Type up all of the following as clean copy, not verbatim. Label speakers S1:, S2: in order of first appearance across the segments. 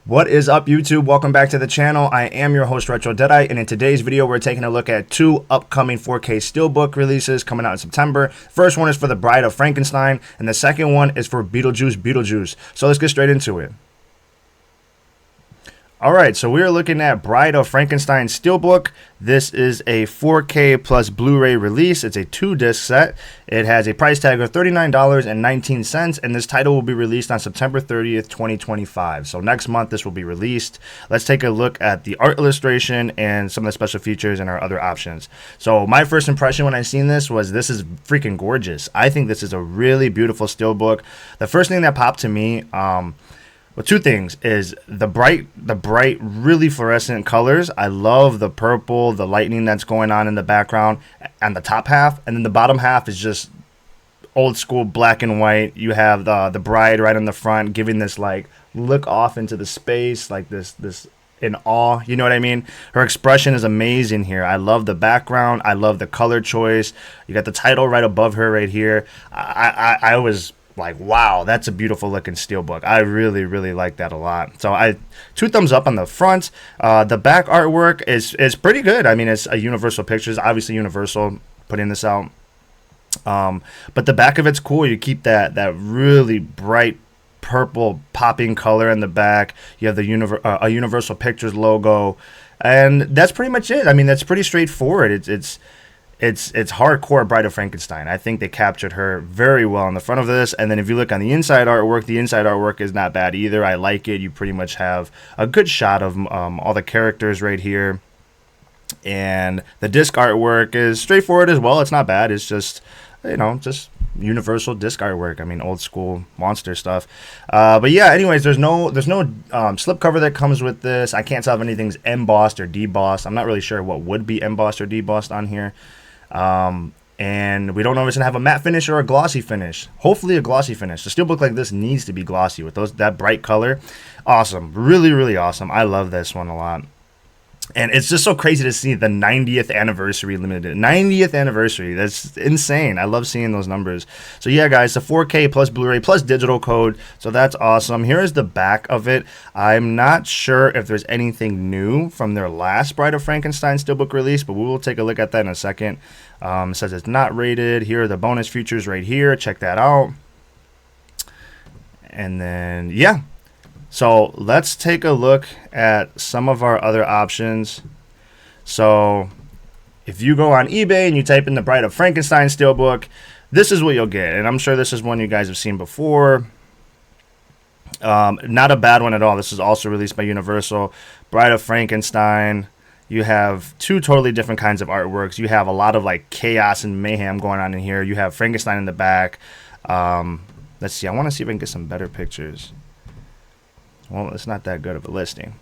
S1: What is up, YouTube? Welcome back to the channel. I am your host, Retro Deadeye, and in today's video, we're taking a look at two upcoming 4K Steelbook releases coming out in September. First one is for The Bride of Frankenstein, and the second one is for Beetlejuice. So let's get straight into it. Alright, so we're looking at Bride of Frankenstein Steelbook. This is a 4K plus Blu-ray release. It's a 2-disc set. It has a price tag of $39.19, and this title will be released on September 30th, 2025. So next month this will be released. Let's take a look at the art illustration and some of the special features and our other options. So my first impression when I seen this was this is freaking gorgeous. I think this is a really beautiful Steelbook. The first thing that popped to me, well, two things is the bright, really fluorescent colors. I love the purple, the lightning that's going on in the background and the top half, and then the bottom half is just old school black and white. You have the bride right in the front, giving this like look off into the space, like this in awe. You know what I mean? Her expression is amazing here. I love the background. I love the color choice. You got the title right above her right here. I was like, wow, that's a beautiful looking Steelbook. I really like that a lot. So two thumbs up on the front. The back artwork is pretty good. I mean, it's a Universal Pictures, obviously Universal putting this out. But the back of it's cool. You keep that really bright purple popping color in the back. You have the a Universal Pictures logo, and that's pretty much it. I mean, that's pretty straightforward. It's hardcore Bride of Frankenstein. I think they captured her very well on the front of this. And then if you look on the inside artwork is not bad either. I like it. You pretty much have a good shot of all the characters right here. And the disc artwork is straightforward as well. It's not bad. It's just, you know, just Universal disc artwork. I mean, old school monster stuff. But yeah, anyways, there's no slip cover that comes with this. I can't tell if anything's embossed or debossed. I'm not really sure what would be embossed or debossed on here. And we don't know if it's gonna have a matte finish or a glossy finish. Hopefully a glossy finish. The Steelbook like this needs to be glossy with that bright color. Awesome, really awesome. I love this one a lot. And it's just so crazy to see the 90th anniversary limited. 90th anniversary. That's insane. I love seeing those numbers. So yeah, guys, the 4K plus Blu-ray plus digital code. So that's awesome. Here is the back of it. I'm not sure if there's anything new from their last Bride of Frankenstein Steelbook release, but we will take a look at that in a second. It says it's not rated. Here are the bonus features right here. Check that out. And then, yeah. So let's take a look at some of our other options. So if you go on eBay and you type in the Bride of Frankenstein Steelbook, this is what you'll get. And I'm sure this is one you guys have seen before. Not a bad one at all. This is also released by Universal. Bride of Frankenstein. You have two totally different kinds of artworks. You have a lot of like chaos and mayhem going on in here. You have Frankenstein in the back. Let's see. I want to see if I can get some better pictures. Well, it's not that good of a listing.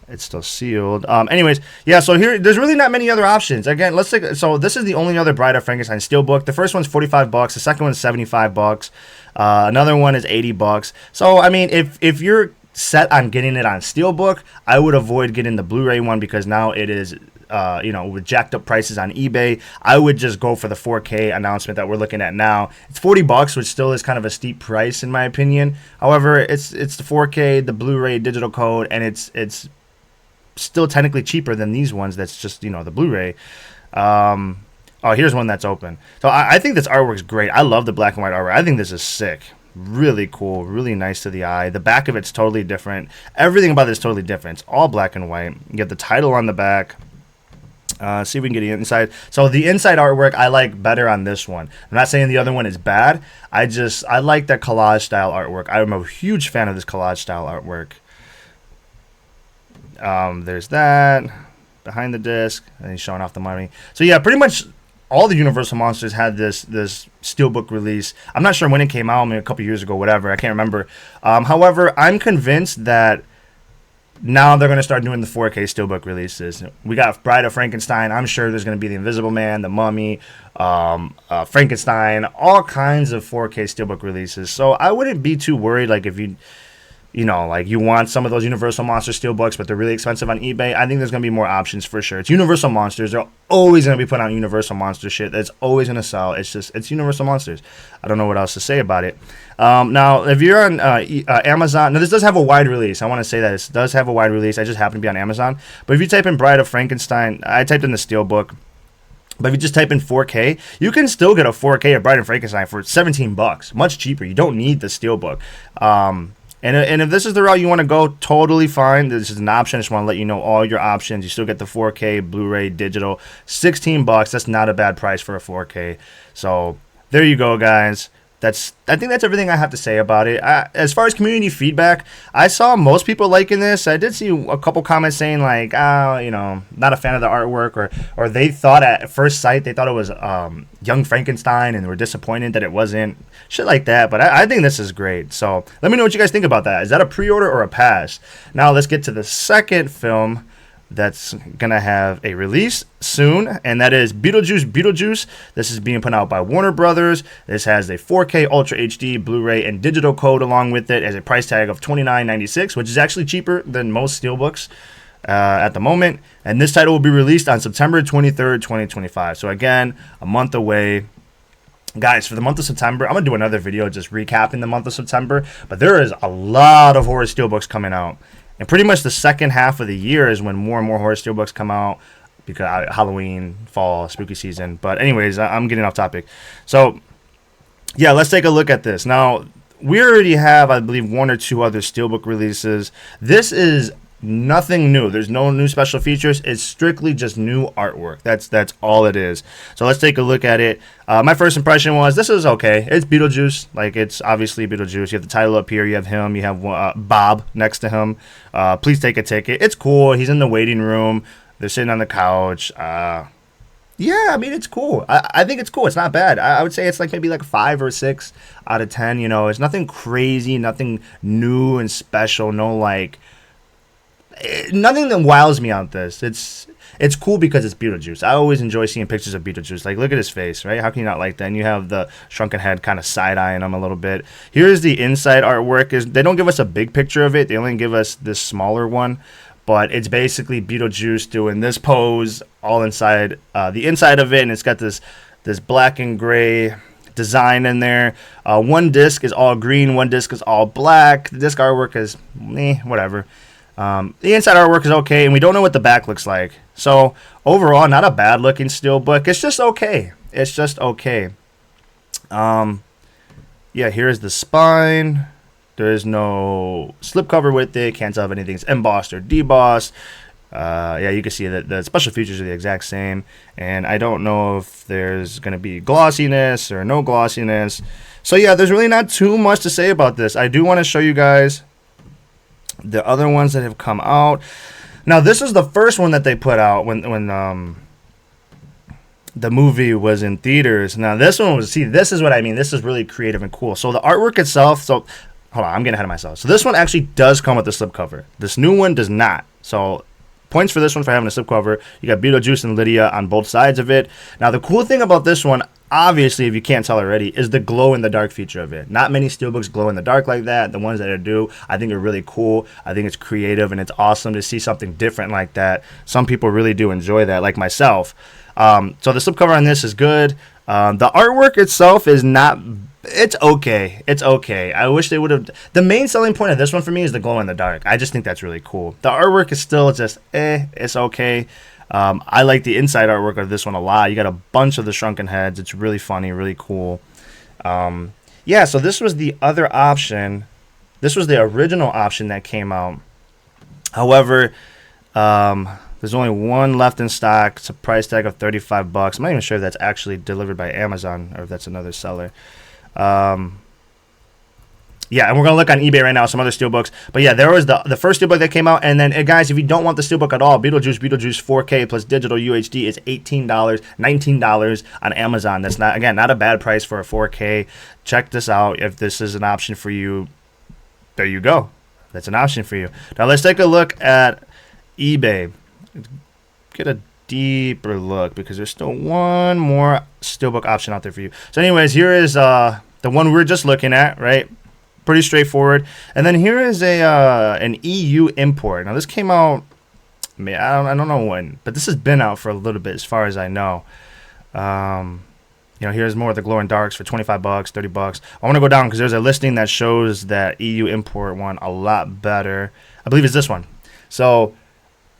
S1: It's still sealed. Anyways, yeah, so here, there's really not many other options. Again, let's take, so this is the only other Bride of Frankenstein Steelbook. The first one's $45. The second one's $75. Another one is $80. So, I mean, if you're set on getting it on Steelbook, I would avoid getting the Blu-ray one because now it is, you know, with jacked up prices on eBay. I would just go for the 4K announcement that we're looking at now. It's $40, which still is kind of a steep price in my opinion. However, it's the 4K, the Blu-ray digital code, and it's still technically cheaper than these ones. That's just, you know, the Blu-ray. Oh, here's one that's open. So I think this artwork's great. I love the black and white artwork. I think this is sick. Really cool, really nice to the eye. The back of it's totally different. Everything about this is totally different. It's all black and white. You get the title on the back. See if we can get the inside. So the inside artwork I like better on this one. I'm not saying the other one is bad. I like that collage style artwork. I'm a huge fan of this collage style artwork. There's that behind the disc, and he's showing off the mummy. So yeah, pretty much all the Universal monsters had this Steelbook release. I'm not sure when it came out, maybe a couple years ago, whatever. I can't remember. However, I'm convinced that now they're going to start doing the 4K Steelbook releases. We got Bride of Frankenstein. I'm sure there's going to be the Invisible Man, the Mummy, Frankenstein, all kinds of 4K Steelbook releases. So I wouldn't be too worried. Like if you like you want some of those Universal Monster Steelbooks, but they're really expensive on eBay, I think there's going to be more options for sure. It's Universal Monsters. They're always going to be putting out Universal Monster shit. That's always going to sell. It's Universal Monsters. I don't know what else to say about it. Now, if you're on Amazon, now this does have a wide release. I want to say that this does have a wide release. I just happen to be on Amazon. But if you type in Bride of Frankenstein, I typed in the Steelbook. But if you just type in 4K, you can still get a 4K of Bride of Frankenstein for $17, much cheaper. You don't need the Steelbook. And if this is the route you want to go, totally fine. This is an option. I just want to let you know all your options. You still get the 4K, Blu-ray, digital, $16. That's not a bad price for a 4K. So there you go, guys. I think that's everything I have to say about it. As far as community feedback, I saw most people liking this. I did see a couple comments saying like, not a fan of the artwork, or they thought at first sight they thought it was Young Frankenstein and were disappointed that it wasn't. Shit like that. But I think this is great. So let me know what you guys think about that. Is that a pre-order or a pass? Now let's get to the second film that's gonna have a release soon, and that is Beetlejuice. This is being put out by Warner Brothers. This has a 4K Ultra HD Blu-ray and digital code along with it, as a price tag of $29.96, which is actually cheaper than most Steelbooks at the moment. And this title will be released on September 23rd, 2025. So again, a month away. Guys, for the month of September, I'm going to do another video just recapping the month of September, but there is a lot of horror Steelbooks coming out. And pretty much the second half of the year is when more and more horror Steelbooks come out, because Halloween, fall, spooky season. But anyways, I'm getting off topic. So, yeah, let's take a look at this. Now, we already have, I believe, one or two other Steelbook releases. This is nothing new. There's no new special features. It's strictly just new artwork. That's all it is. So let's take a look at it. My first impression was this is okay. It's Beetlejuice. Like, it's obviously Beetlejuice. You have the title up here. You have him. You have Bob next to him. Please take a ticket. It's cool. He's in the waiting room. They're sitting on the couch. Yeah, I mean, it's cool. I think it's cool. It's not bad. I would say it's like maybe like 5 or 6 out of 10. It's nothing crazy, nothing new and special. No, like, nothing that wows me on this. It's cool because it's Beetlejuice. I always enjoy seeing pictures of Beetlejuice. Like, look at his face, right? How can you not like that? And you have the shrunken head kind of side-eyeing him a little bit. Here's the inside artwork. They don't give us a big picture of it. They only give us this smaller one. But it's basically Beetlejuice doing this pose all inside the inside of it. And it's got this black and gray design in there. One disc is all green. One disc is all black. The disc artwork is whatever. The inside artwork is okay, and we don't know what the back looks like. So overall, not a bad looking Steelbook. It's just okay. It's just okay. Yeah, here's the spine. There is no slipcover with it. Can't tell if anything's embossed or debossed. Yeah, you can see that the special features are the exact same. And I don't know if there's going to be glossiness or no glossiness. So yeah, there's really not too much to say about this. I do want to show you guys the other ones that have come out. Now, this is the first one that they put out when the movie was in theaters. Now, this one was, this is what I mean. This is really creative and cool. So the artwork itself, hold on, I'm getting ahead of myself. So this one actually does come with a slipcover. This new one does not. So points for this one for having a slipcover. You got Beetlejuice and Lydia on both sides of it. Now, the cool thing about this one, obviously, if you can't tell already, is the glow-in-the-dark feature of it. Not many Steelbooks glow in the dark like that. The ones that do, I think are really cool. I think it's creative, and it's awesome to see something different like that. Some people really do enjoy that, like myself. So the slipcover on this is good. The artwork itself is not... It's okay. It's okay. I wish they would have... The main selling point of this one for me is the glow-in-the-dark. I just think that's really cool. The artwork is still just, it's okay. I like the inside artwork of this one a lot. You got a bunch of the shrunken heads. It's really funny, really cool. Yeah, so this was the other option. This was the original option that came out. However, there's only one left in stock. It's a price tag of $35. I'm not even sure if that's actually delivered by Amazon or if that's another seller. Yeah, and we're going to look on eBay right now, some other Steelbooks. But yeah, there was the first Steelbook that came out. And then, guys, if you don't want the Steelbook at all, Beetlejuice 4K plus digital UHD is $18, $19 on Amazon. That's not, again, not a bad price for a 4K. Check this out. If this is an option for you, there you go. That's an option for you. Now, let's take a look at eBay. Get a deeper look because there's still one more Steelbook option out there for you. So anyways, here is the one we were just looking at, right? pretty straightforward. And then here is a an EU import. Now this came out, I don't know when, but this has been out for a little bit as far as I know. You know, here's more of the glow in darks for 25 bucks, 30 bucks. I want to go down because there's a listing that shows that EU import one a lot better. I believe it's this one. So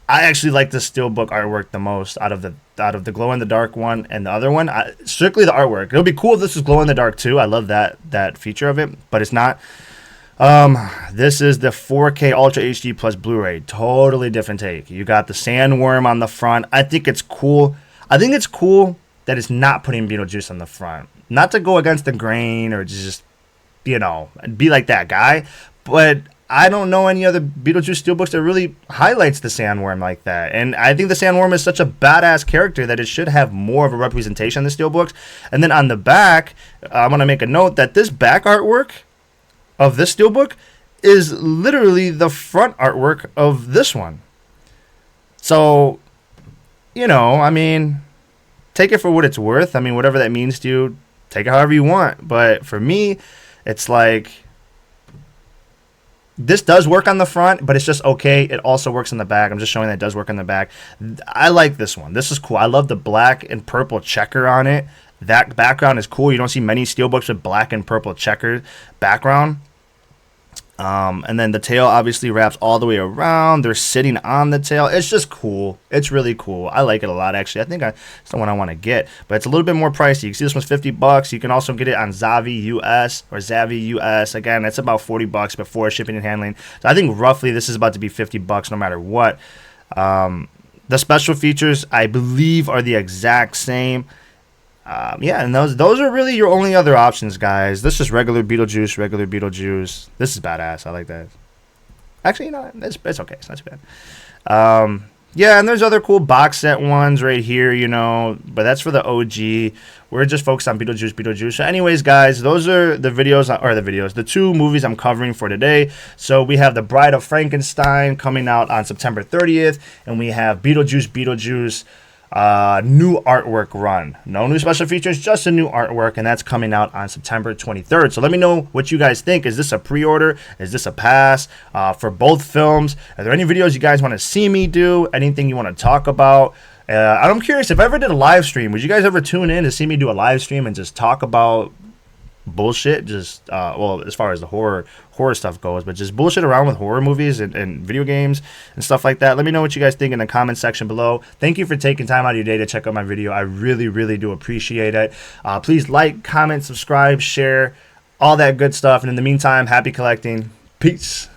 S1: I actually like the Steelbook artwork the most out of the glow in the dark one and the other one. Strictly the artwork. It would be cool if this was glow in the dark too. I love that feature of it, but it's not. This is the 4K Ultra HD plus Blu-ray. Totally different take. You got the sandworm on the front. I think it's cool. I think it's cool that it's not putting Beetlejuice on the front. Not to go against the grain or just, you know, be like that guy, but I don't know any other Beetlejuice Steelbooks that really highlights the sandworm like that. And I think the sandworm is such a badass character that it should have more of a representation in the Steelbooks. And then on the back, I want to make a note that this back artwork of this Steelbook is literally the front artwork of this one. So, you know, I mean, take it for what it's worth. I mean, whatever that means to you, take it however you want. But for me, it's like, this does work on the front, but it's just okay. It also works on the back. I'm just showing that it does work on the back. I like this one. This is cool. I love the black and purple checker on it. That background is cool. You don't see many Steelbooks with black and purple checkered background. And then the tail obviously wraps all the way around. They're sitting on the tail. It's just cool. It's really cool. I like it a lot, actually. I think it's the one I want to get, but it's a little bit more pricey. You can see this one's 50 bucks. You can also get it on Zavi US or Zavi US. Again, that's about 40 bucks before shipping and handling. So I think roughly this is about to be 50 bucks no matter what. The special features, I believe, are the exact same. Yeah, and those are really your only other options, guys. This is regular Beetlejuice, regular Beetlejuice. This is badass. I like that. Actually, you know, it's okay. It's not too bad. Yeah, and there's other cool box set ones right here, you know, but that's for the OG. We're just focused on Beetlejuice. So anyways, guys, those are the two movies I'm covering for today. So we have The Bride of Frankenstein coming out on September 30th, and we have Beetlejuice, new artwork run. No new special features, just a new artwork, and that's coming out on September 23rd. So let me know what you guys think. Is this a pre-order? Is this a pass for both films? Are there any videos you guys want to see me do? Anything you want to talk about? I'm curious, if I ever did a live stream, would you guys ever tune in to see me do a live stream and just talk about bullshit? Just well, as far as the horror stuff goes, but just bullshit around with horror movies and video games and stuff like that. Let me know what you guys think in the comment section below. Thank you for taking time out of your day to check out my video. I really do appreciate it. Please like, comment, subscribe, share, all that good stuff. And in the meantime, happy collecting. Peace.